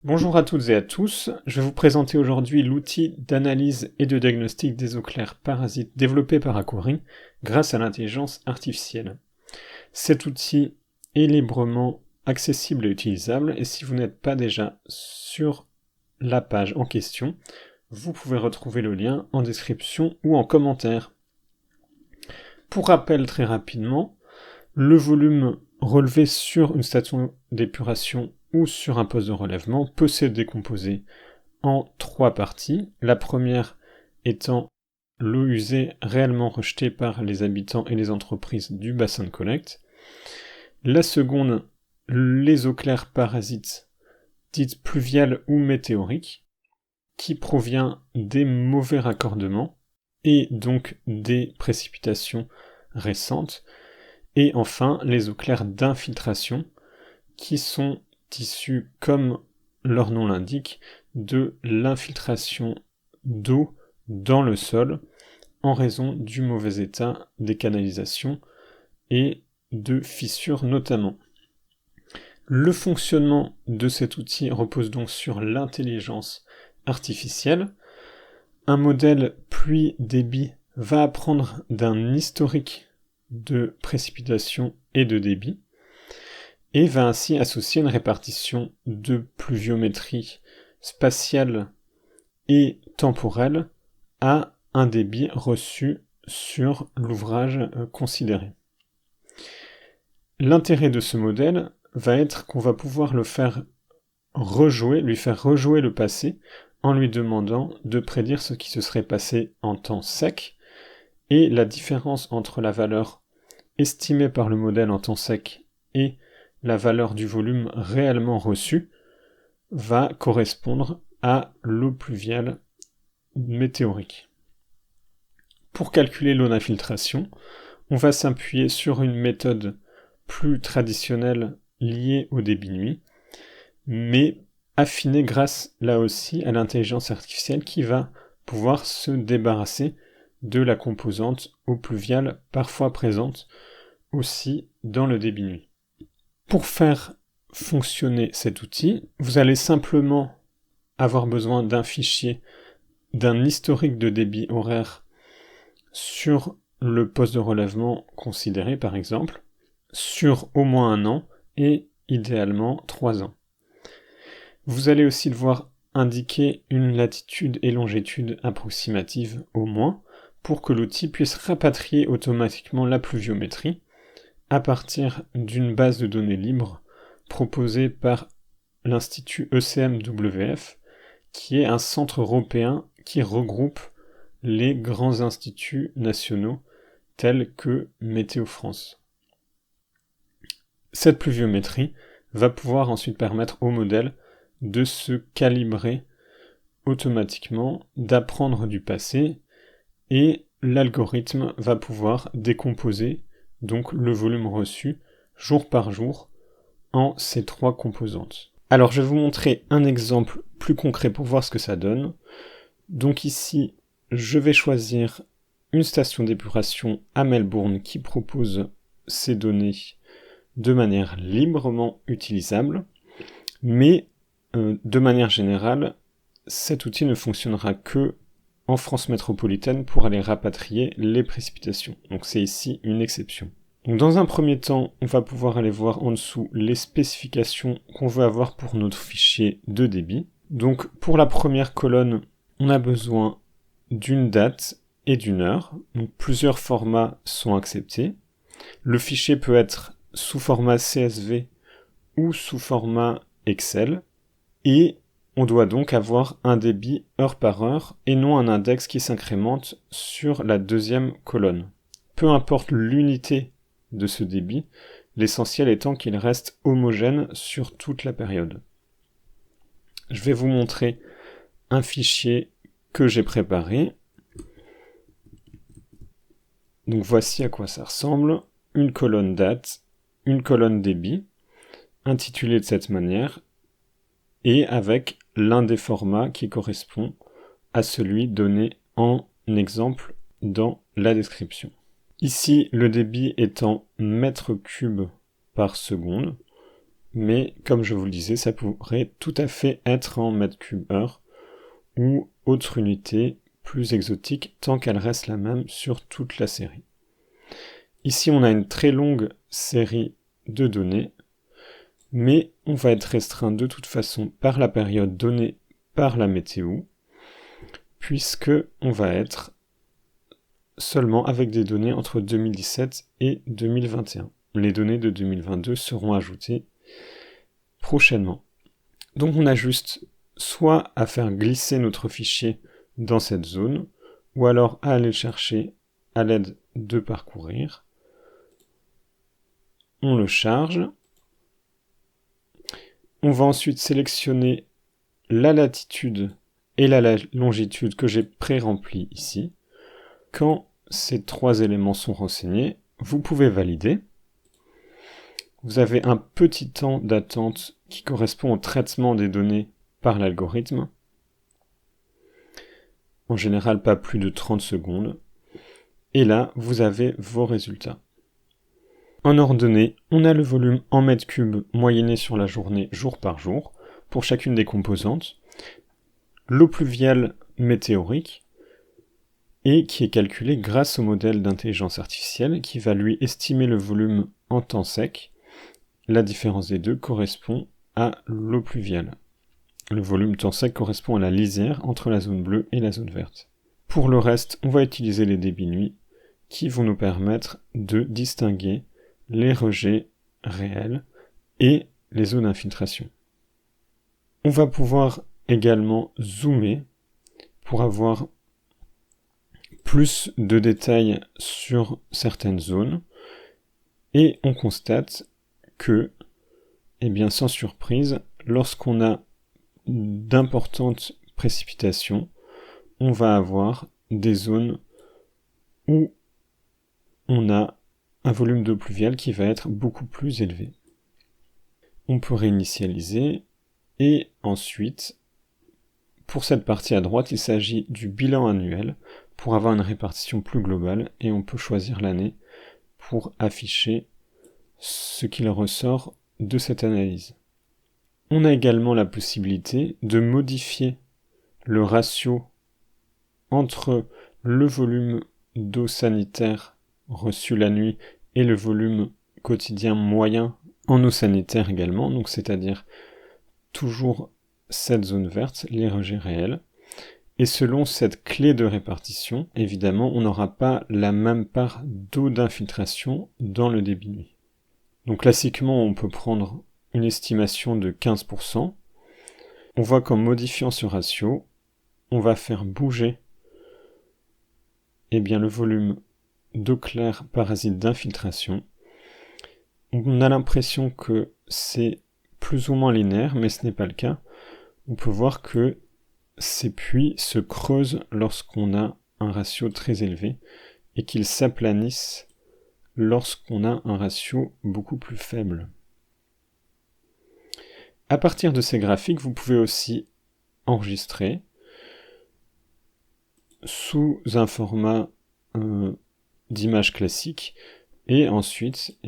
Bonjour à toutes et à tous, je vais vous présenter aujourd'hui l'outil d'analyse et de diagnostic des eaux claires parasites développé par Aquarie grâce à l'intelligence artificielle. Cet outil est librement accessible et utilisable et si vous n'êtes pas déjà sur la page en question, vous pouvez retrouver le lien en description ou en commentaire. Pour rappel très rapidement, le volume relevé sur une station d'épuration ou sur un poste de relèvement peut se décomposer en trois parties. La première étant l'eau usée réellement rejetée par les habitants et les entreprises du bassin de collecte. La seconde, les eaux claires parasites dites pluviales ou météoriques, qui provient des mauvais raccordements et donc des précipitations récentes. Et enfin, les eaux claires d'infiltration, qui sont issues, comme leur nom l'indique, de l'infiltration d'eau dans le sol en raison du mauvais état des canalisations et de fissures notamment. Le fonctionnement de cet outil repose donc sur l'intelligence artificielle. Un modèle pluie-débit va apprendre d'un historique de précipitation et de débit, et va ainsi associer une répartition de pluviométrie spatiale et temporelle à un débit reçu sur l'ouvrage considéré. L'intérêt de ce modèle va être qu'on va pouvoir lui faire rejouer le passé en lui demandant de prédire ce qui se serait passé en temps sec, et la différence entre la valeur estimée par le modèle en temps sec et la valeur du volume réellement reçu va correspondre à l'eau pluviale météorique. Pour calculer l'eau d'infiltration, on va s'appuyer sur une méthode plus traditionnelle liée au débit nuit, mais affinée grâce là aussi à l'intelligence artificielle qui va pouvoir se débarrasser de la composante eau pluviale parfois présente aussi dans le débit nuit. Pour faire fonctionner cet outil, vous allez simplement avoir besoin d'un fichier, d'un historique de débit horaire sur le poste de relèvement considéré par exemple, sur au moins 1 an et idéalement 3 ans. Vous allez aussi devoir indiquer une latitude et longitude approximative au moins pour que l'outil puisse rapatrier automatiquement la pluviométrie à partir d'une base de données libre proposée par l'Institut ECMWF, qui est un centre européen qui regroupe les grands instituts nationaux tels que Météo France. Cette pluviométrie va pouvoir ensuite permettre au modèle de se calibrer automatiquement, d'apprendre du passé, et l'algorithme va pouvoir décomposer donc le volume reçu jour par jour en ces trois composantes. Alors je vais vous montrer un exemple plus concret pour voir ce que ça donne. Donc ici, je vais choisir une station d'épuration à Melbourne qui propose ces données de manière librement utilisable, mais de manière générale, cet outil ne fonctionnera que en France métropolitaine pour aller rapatrier les précipitations. Donc c'est ici une exception. Donc dans un premier temps, on va pouvoir aller voir en dessous les spécifications qu'on veut avoir pour notre fichier de débit. Donc pour la première colonne, on a besoin d'une date et d'une heure. Donc plusieurs formats sont acceptés. Le fichier peut être sous format CSV ou sous format Excel. Et on doit donc avoir un débit heure par heure et non un index qui s'incrémente sur la deuxième colonne. Peu importe l'unité de ce débit, l'essentiel étant qu'il reste homogène sur toute la période. Je vais vous montrer un fichier que j'ai préparé. Donc voici à quoi ça ressemble. Une colonne date, une colonne débit, intitulée de cette manière, et avec l'un des formats qui correspond à celui donné en exemple dans la description. Ici, le débit est en mètres cubes par seconde, mais comme je vous le disais, ça pourrait tout à fait être en mètres cubes heure ou autre unité plus exotique tant qu'elle reste la même sur toute la série. Ici, on a une très longue série de données, mais on va être restreint de toute façon par la période donnée par la météo, puisque on va être seulement avec des données entre 2017 et 2021. Les données de 2022 seront ajoutées prochainement. Donc on a juste soit à faire glisser notre fichier dans cette zone, ou alors à aller le chercher à l'aide de parcourir. On le charge. On va ensuite sélectionner la latitude et la longitude que j'ai pré-remplie ici. Quand ces trois éléments sont renseignés, vous pouvez valider. Vous avez un petit temps d'attente qui correspond au traitement des données par l'algorithme. En général, pas plus de 30 secondes. Et là, vous avez vos résultats. En ordonnée, on a le volume en mètres cubes moyenné sur la journée jour par jour pour chacune des composantes, l'eau pluviale météorique, et qui est calculé grâce au modèle d'intelligence artificielle qui va lui estimer le volume en temps sec. La différence des deux correspond à l'eau pluviale. Le volume temps sec correspond à la lisière entre la zone bleue et la zone verte. Pour le reste, on va utiliser les débits nuit qui vont nous permettre de distinguer les rejets réels et les zones d'infiltration. On va pouvoir également zoomer pour avoir plus de détails sur certaines zones et on constate que, sans surprise, lorsqu'on a d'importantes précipitations, on va avoir des zones où on a un volume d'eau pluviale qui va être beaucoup plus élevé. On peut réinitialiser et ensuite, pour cette partie à droite, il s'agit du bilan annuel pour avoir une répartition plus globale et on peut choisir l'année pour afficher ce qu'il ressort de cette analyse. On a également la possibilité de modifier le ratio entre le volume d'eau sanitaire reçu la nuit et le volume quotidien moyen en eau sanitaire également, donc c'est-à-dire toujours cette zone verte, les rejets réels. Et selon cette clé de répartition, évidemment, on n'aura pas la même part d'eau d'infiltration dans le débit nuit. Donc classiquement, on peut prendre une estimation de 15%. On voit qu'en modifiant ce ratio, on va faire bouger le volume d'eau claire parasite d'infiltration. On a l'impression que c'est plus ou moins linéaire, mais ce n'est pas le cas. On peut voir que ces puits se creusent lorsqu'on a un ratio très élevé et qu'ils s'aplanissent lorsqu'on a un ratio beaucoup plus faible. À partir de ces graphiques, vous pouvez aussi enregistrer sous un format d'image classique et ensuite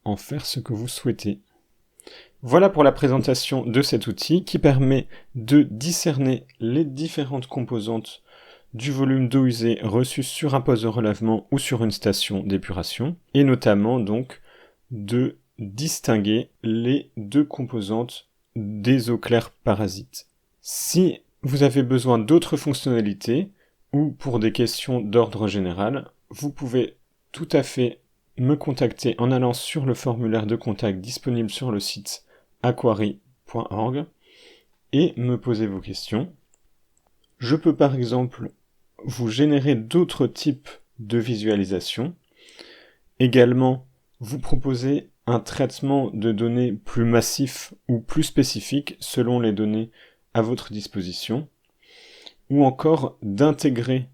en faire ce que vous souhaitez. Voilà pour la présentation de cet outil qui permet de discerner les différentes composantes du volume d'eau usée reçu sur un poste de relèvement ou sur une station d'épuration, et notamment donc de distinguer les deux composantes des eaux claires parasites. Si vous avez besoin d'autres fonctionnalités, ou pour des questions d'ordre général, vous pouvez tout à fait me contacter en allant sur le formulaire de contact disponible sur le site aquari.org et me poser vos questions. Je peux par exemple vous générer d'autres types de visualisation, également vous proposer un traitement de données plus massif ou plus spécifique selon les données à votre disposition, ou encore d'intégrer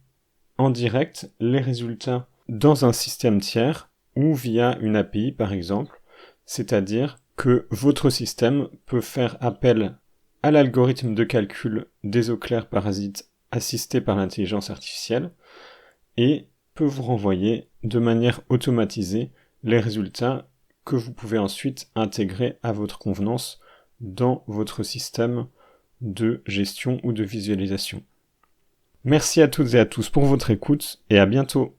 en direct les résultats dans un système tiers ou via une API par exemple, c'est-à-dire que votre système peut faire appel à l'algorithme de calcul des eaux claires parasites assisté par l'intelligence artificielle et peut vous renvoyer de manière automatisée les résultats que vous pouvez ensuite intégrer à votre convenance dans votre système de gestion ou de visualisation. Merci à toutes et à tous pour votre écoute et à bientôt.